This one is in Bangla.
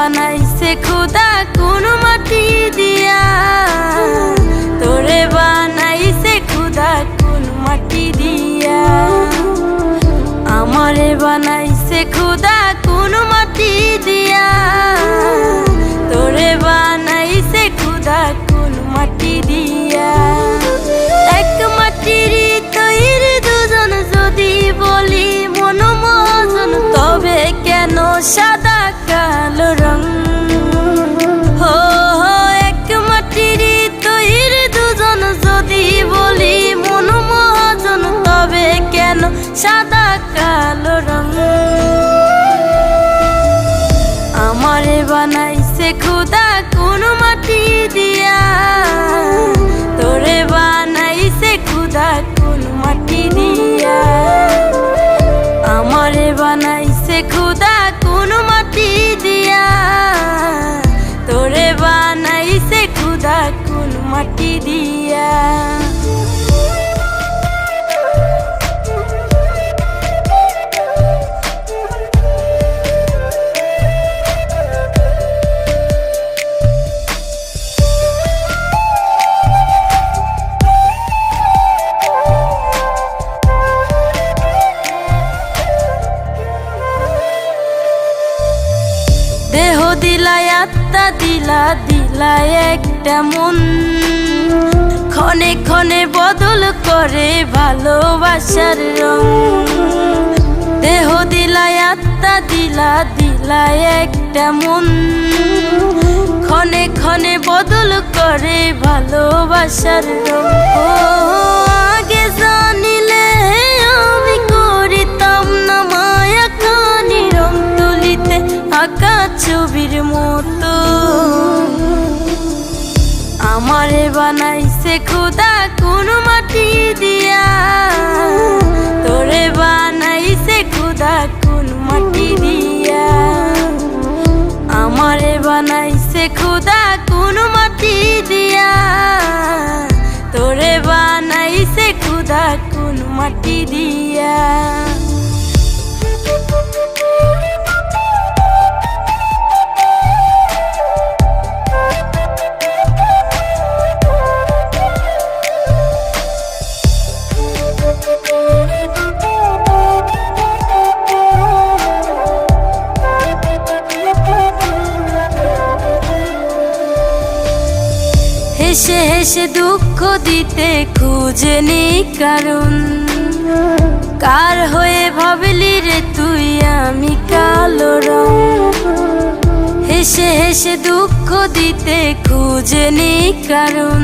বানাইছে খুদা কোন মাটি দিয়া, তোরে বানাইছে খুদা কোন মাটি দিয়া। আমারে বানাইছে খুদা কোন মাটি দিয়া, তোরে বানাইছে খুদা কোন মাটি দিয়া। এক মাটির তৈরি দুজন যদি বলি মন মজন, তবে কেন সাদা কালো রং? হো হো এক মাটির তৈরি দুজন যদি বলি মন মজন, তবে কেন সাদা কালো রং? আমারে বানাইছে খুদা কোন মাটি দিয়া, তোরে বানাইছে খুদা কোন মাটি দিয়া। আমারে বানাইছে খুদা কোন মাটি দিয়া, তোরে বানাইছে খুদা কোন মাটি দিয়া। দেহ দিলাই আত্মা দিলা, দিলাই একটা মন, ক্ষণে ক্ষণে বদল করে ভালোবাসার রং। দেহ দিলাই আত্মা দিলা, দিলাই একটা মন, ক্ষণে ক্ষণে বদল করে ভালোবাসার রং। ও আগে জানিলে আমি করিতাম না মায়া খানি রং তুলিতে আঁকা ছবির মতো। আমারে বানাইছে খুদা কোন মাটি দিয়া, তোরে বানাইছে খুদা কোন মাটি দিয়া। আমারে বানাইছে খুদা কোন মাটি দিয়া, তোরে বানাইছে খুদা কোন মাটি দিয়া। হেসে হেসে দুঃখ দিতে খুঁজেনি কারণ, কার হয়ে ভাবলি রে তুই আমি কালো রং। হেসে হেসে দুঃখ দিতে খুঁজেনি কারণ,